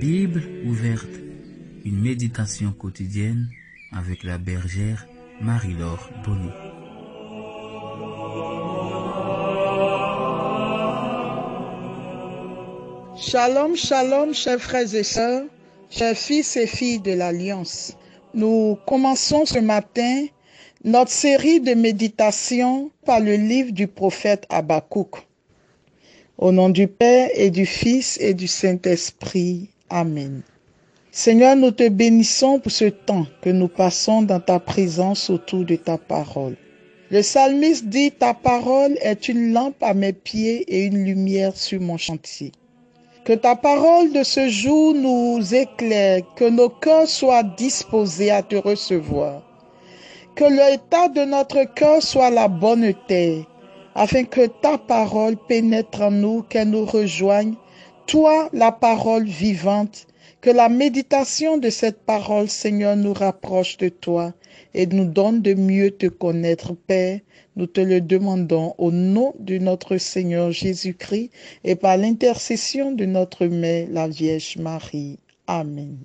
Bible ouverte, une méditation quotidienne avec la bergère Marie-Laure Bonnet. Shalom, shalom, chers frères et sœurs, chers fils et filles de l'Alliance. Nous commençons ce matin notre série de méditations par le livre du prophète Habakkuk. Au nom du Père et du Fils et du Saint-Esprit. Amen. Seigneur, nous te bénissons pour ce temps que nous passons dans ta présence autour de ta parole. Le psalmiste dit, ta parole est une lampe à mes pieds et une lumière sur mon chantier. Que ta parole de ce jour nous éclaire, que nos cœurs soient disposés à te recevoir. Que l'état de notre cœur soit la bonne terre, afin que ta parole pénètre en nous, qu'elle nous rejoigne, toi, la parole vivante, que la méditation de cette parole, Seigneur, nous rapproche de toi et nous donne de mieux te connaître, Père. Nous te le demandons au nom de notre Seigneur Jésus-Christ et par l'intercession de notre Mère, la Vierge Marie. Amen.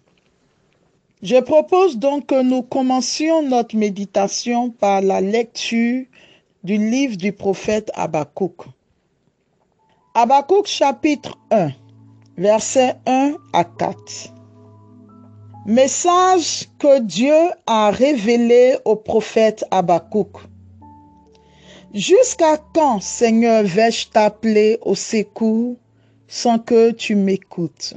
Je propose donc que nous commencions notre méditation par la lecture du livre du prophète Habakkuk. Habakkuk chapitre 1, versets 1 à 4. Message que Dieu a révélé au prophète Habakkuk. Jusqu'à quand, Seigneur, vais-je t'appeler au secours sans que tu m'écoutes?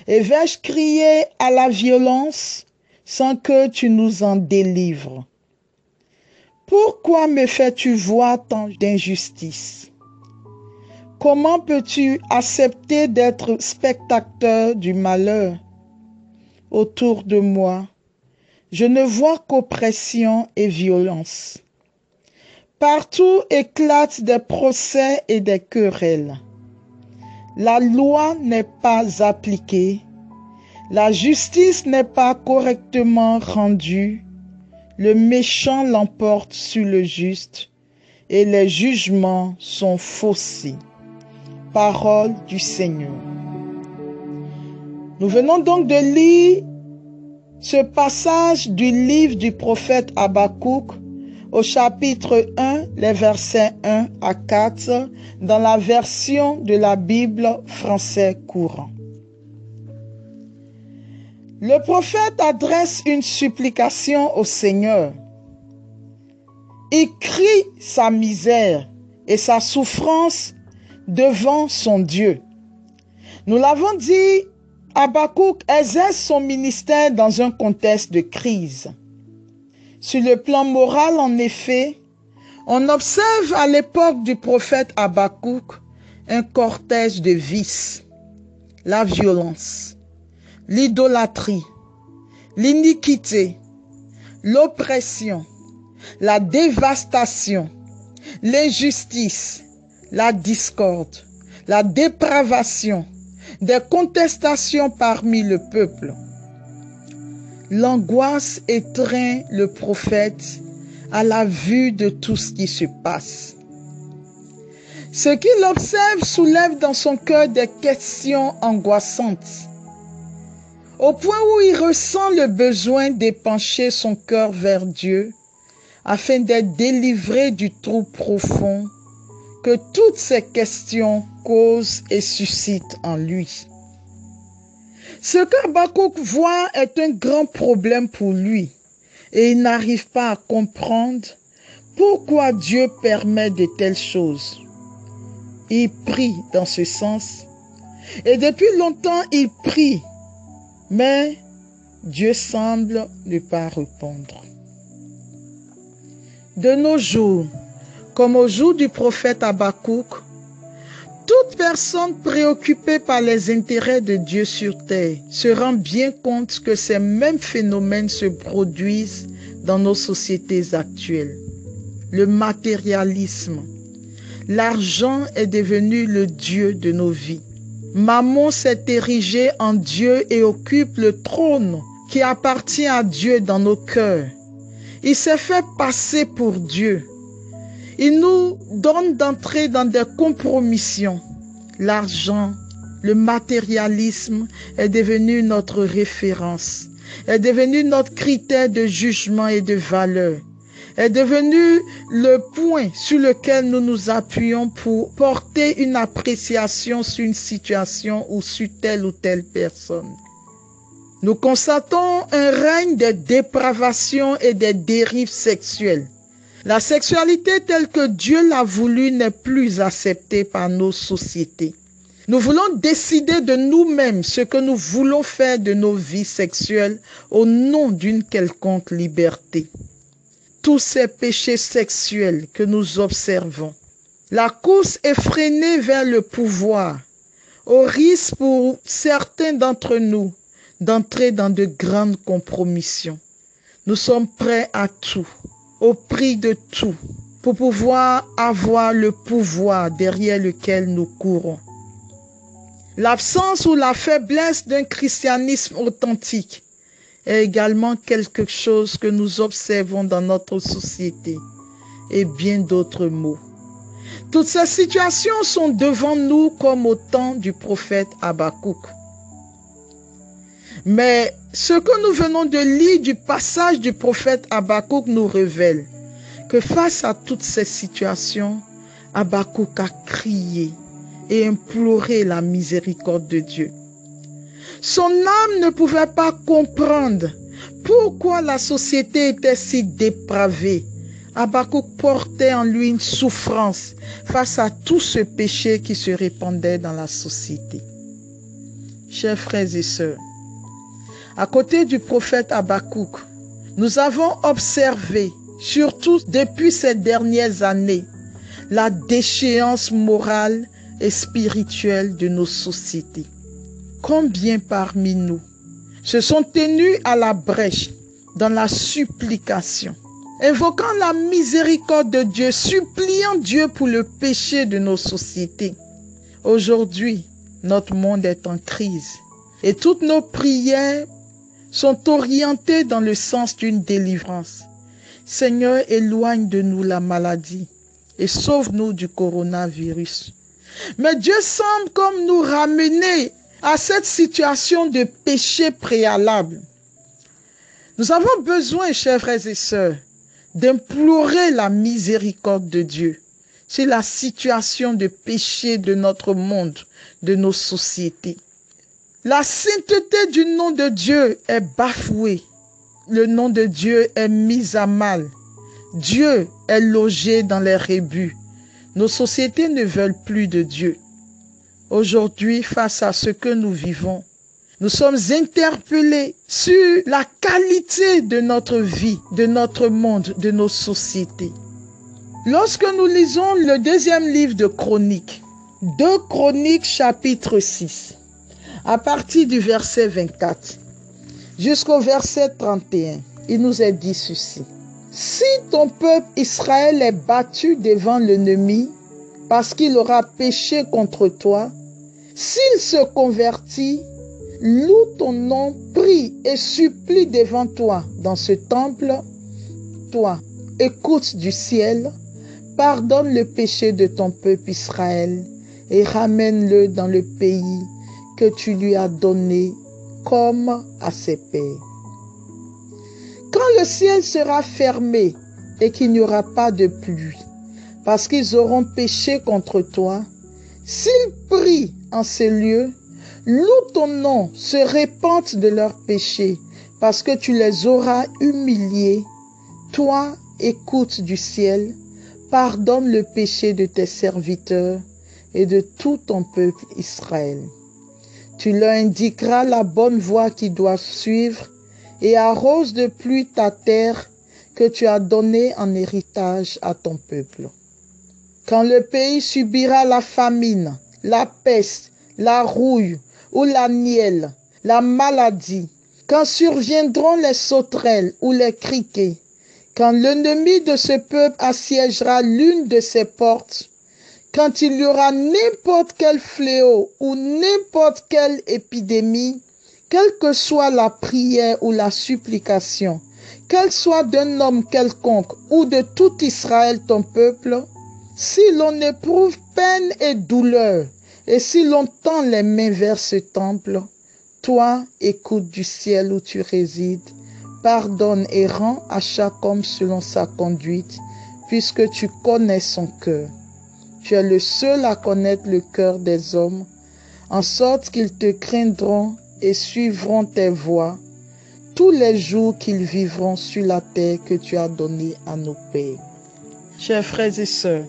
Et vais-je crier à la violence sans que tu nous en délivres? Pourquoi me fais-tu voir tant d'injustice? Comment peux-tu accepter d'être spectateur du malheur? Autour de moi, je ne vois qu'oppression et violence. Partout éclatent des procès et des querelles. La loi n'est pas appliquée, la justice n'est pas correctement rendue, le méchant l'emporte sur le juste et les jugements sont faussés. Parole du Seigneur. Nous venons donc de lire ce passage du livre du prophète Habakkuk au chapitre 1, les versets 1 à 4, dans la version de la Bible français courant. Le prophète adresse une supplication au Seigneur. Il crie sa misère et sa souffrance devant son Dieu. Nous l'avons dit, Habakkuk exerce son ministère dans un contexte de crise. Sur le plan moral, en effet, on observe à l'époque du prophète Habakkuk un cortège de vices, la violence, l'idolâtrie, l'iniquité, l'oppression, la dévastation, l'injustice, la discorde, la dépravation, des contestations parmi le peuple. L'angoisse étreint le prophète à la vue de tout ce qui se passe. Ce qu'il observe soulève dans son cœur des questions angoissantes, au point où il ressent le besoin d'épancher son cœur vers Dieu afin d'être délivré du trou profond que toutes ces questions causent et suscitent en lui. Ce qu'Habakkuk voit est un grand problème pour lui et il n'arrive pas à comprendre pourquoi Dieu permet de telles choses. Il prie dans ce sens et depuis longtemps il prie, mais Dieu semble ne pas répondre. De nos jours, comme au jour du prophète Habakkuk, toute personne préoccupée par les intérêts de Dieu sur terre se rend bien compte que ces mêmes phénomènes se produisent dans nos sociétés actuelles. Le matérialisme. L'argent est devenu le Dieu de nos vies. Mammon s'est érigé en Dieu et occupe le trône qui appartient à Dieu dans nos cœurs. Il s'est fait passer pour Dieu. Il nous donne d'entrer dans des compromissions. L'argent, le matérialisme est devenu notre référence, est devenu notre critère de jugement et de valeur, est devenu le point sur lequel nous nous appuyons pour porter une appréciation sur une situation ou sur telle ou telle personne. Nous constatons un règne de dépravation et des dérives sexuelles. La sexualité telle que Dieu l'a voulu n'est plus acceptée par nos sociétés. Nous voulons décider de nous-mêmes ce que nous voulons faire de nos vies sexuelles au nom d'une quelconque liberté. Tous ces péchés sexuels que nous observons, la course effrénée vers le pouvoir, au risque pour certains d'entre nous d'entrer dans de grandes compromissions. Nous sommes prêts à tout, au prix de tout, pour pouvoir avoir le pouvoir derrière lequel nous courons. L'absence ou la faiblesse d'un christianisme authentique est également quelque chose que nous observons dans notre société et bien d'autres mots. Toutes ces situations sont devant nous comme au temps du prophète Habakkuk. Mais ce que nous venons de lire du passage du prophète Habakkuk nous révèle que face à toutes ces situations, Habakkuk a crié et imploré la miséricorde de Dieu. Son âme ne pouvait pas comprendre pourquoi la société était si dépravée. Habakkuk portait en lui une souffrance face à tout ce péché qui se répandait dans la société. Chers frères et sœurs, à côté du prophète Habakkuk, nous avons observé, surtout depuis ces dernières années, la déchéance morale et spirituelle de nos sociétés. Combien parmi nous se sont tenus à la brèche dans la supplication, invoquant la miséricorde de Dieu, suppliant Dieu pour le péché de nos sociétés. Aujourd'hui, notre monde est en crise et toutes nos prières sont orientées dans le sens d'une délivrance. Seigneur, éloigne de nous la maladie et sauve-nous du coronavirus. Mais Dieu semble comme nous ramener à cette situation de péché préalable. Nous avons besoin, chers frères et sœurs, d'implorer la miséricorde de Dieu sur la situation de péché de notre monde, de nos sociétés. La sainteté du nom de Dieu est bafouée. Le nom de Dieu est mis à mal. Dieu est logé dans les rébus. Nos sociétés ne veulent plus de Dieu. Aujourd'hui, face à ce que nous vivons, nous sommes interpellés sur la qualité de notre vie, de notre monde, de nos sociétés. Lorsque nous lisons le deuxième livre de Chroniques, 2 Chroniques chapitre 6, à partir du verset 24 jusqu'au verset 31, il nous est dit ceci. Si ton peuple Israël est battu devant l'ennemi parce qu'il aura péché contre toi, s'il se convertit, loue ton nom, prie et supplie devant toi dans ce temple, toi, écoute du ciel, pardonne le péché de ton peuple Israël et ramène-le dans le pays que tu lui as donné comme à ses pères. Quand le ciel sera fermé et qu'il n'y aura pas de pluie, parce qu'ils auront péché contre toi, s'ils prient en ces lieux, loue ton nom, se répandent de leurs péchés, parce que tu les auras humiliés. Toi, écoute du ciel, pardonne le péché de tes serviteurs et de tout ton peuple Israël. Tu leur indiqueras la bonne voie qu'ils doivent suivre et arrose de pluie ta terre que tu as donnée en héritage à ton peuple. Quand le pays subira la famine, la peste, la rouille ou la nielle, la maladie, quand surviendront les sauterelles ou les criquets, quand l'ennemi de ce peuple assiégera l'une de ses portes, quand il y aura n'importe quel fléau ou n'importe quelle épidémie, quelle que soit la prière ou la supplication, qu'elle soit d'un homme quelconque ou de tout Israël ton peuple, si l'on éprouve peine et douleur, Et si l'on tend les mains vers ce temple, toi, écoute du ciel où tu résides, pardonne et rends à chaque homme selon sa conduite, puisque tu connais son cœur. Tu es le seul à connaître le cœur des hommes, en sorte qu'ils te craindront et suivront tes voies tous les jours qu'ils vivront sur la terre que tu as donnée à nos pères. Chers frères et sœurs,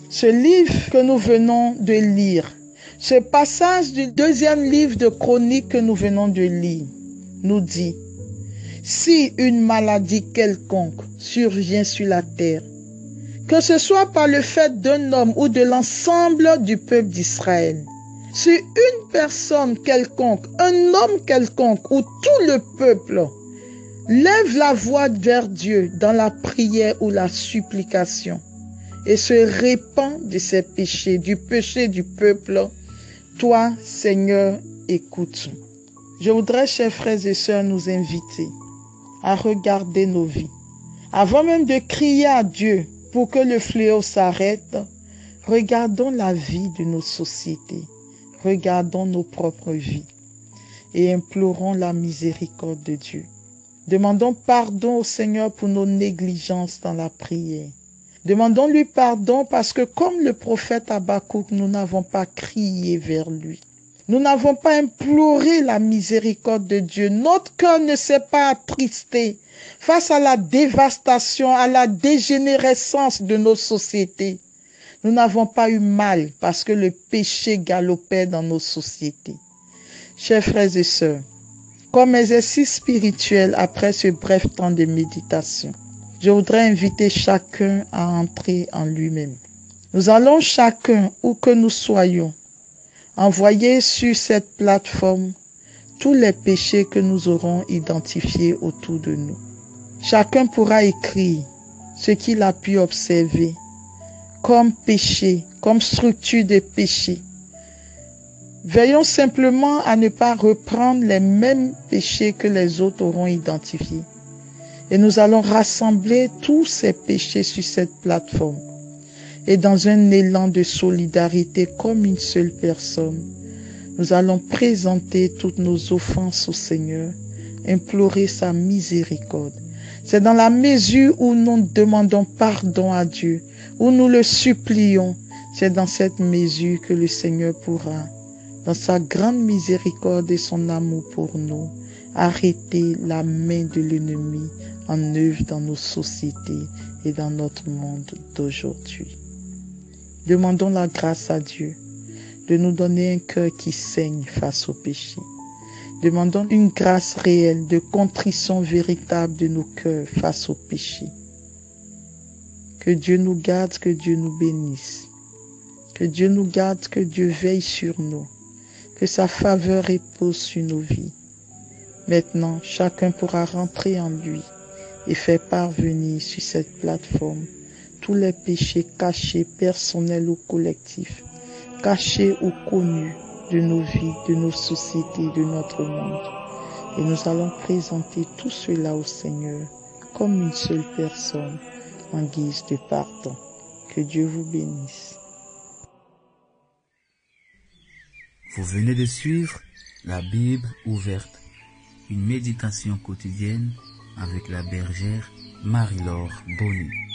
ce livre que nous venons de lire, ce passage du deuxième livre de Chroniques que nous venons de lire, nous dit: si une maladie quelconque survient sur la terre, que ce soit par le fait d'un homme ou de l'ensemble du peuple d'Israël, si une personne quelconque, un homme quelconque ou tout le peuple lève la voix vers Dieu dans la prière ou la supplication et se répand de ses péchés, du péché du peuple, toi, Seigneur, écoute. Je voudrais, chers frères et sœurs, nous inviter à regarder nos vies. Avant même de crier à Dieu pour que le fléau s'arrête, regardons la vie de nos sociétés, regardons nos propres vies et implorons la miséricorde de Dieu. Demandons pardon au Seigneur pour nos négligences dans la prière. Demandons-lui pardon parce que comme le prophète Habakkuk, nous n'avons pas crié vers lui. Nous n'avons pas imploré la miséricorde de Dieu. Notre cœur ne s'est pas attristé face à la dévastation, à la dégénérescence de nos sociétés. Nous n'avons pas eu mal parce que le péché galopait dans nos sociétés. Chers frères et sœurs, comme exercice spirituel après ce bref temps de méditation, je voudrais inviter chacun à entrer en lui-même. Nous allons chacun, où que nous soyons, envoyer sur cette plateforme tous les péchés que nous aurons identifiés autour de nous. Chacun pourra écrire ce qu'il a pu observer comme péché, comme structure de péché. Veillons simplement à ne pas reprendre les mêmes péchés que les autres auront identifiés. Et nous allons rassembler tous ces péchés sur cette plateforme. Et dans un élan de solidarité comme une seule personne, nous allons présenter toutes nos offenses au Seigneur, implorer sa miséricorde. C'est dans la mesure où nous demandons pardon à Dieu, où nous le supplions, c'est dans cette mesure que le Seigneur pourra, dans sa grande miséricorde et son amour pour nous, arrêter la main de l'ennemi en œuvre dans nos sociétés et dans notre monde d'aujourd'hui. Demandons la grâce à Dieu de nous donner un cœur qui saigne face au péché. Demandons une grâce réelle de contrition véritable de nos cœurs face au péché. Que Dieu nous garde, que Dieu nous bénisse. Que Dieu nous garde, que Dieu veille sur nous. Que sa faveur repose sur nos vies. Maintenant, chacun pourra rentrer en lui et faire parvenir sur cette plateforme tous les péchés cachés, personnels ou collectifs, cachés ou connus de nos vies, de nos sociétés, de notre monde. Et nous allons présenter tout cela au Seigneur comme une seule personne en guise de pardon. Que Dieu vous bénisse. Vous venez de suivre la Bible ouverte, une méditation quotidienne avec la bergère Marie-Laure Bonny.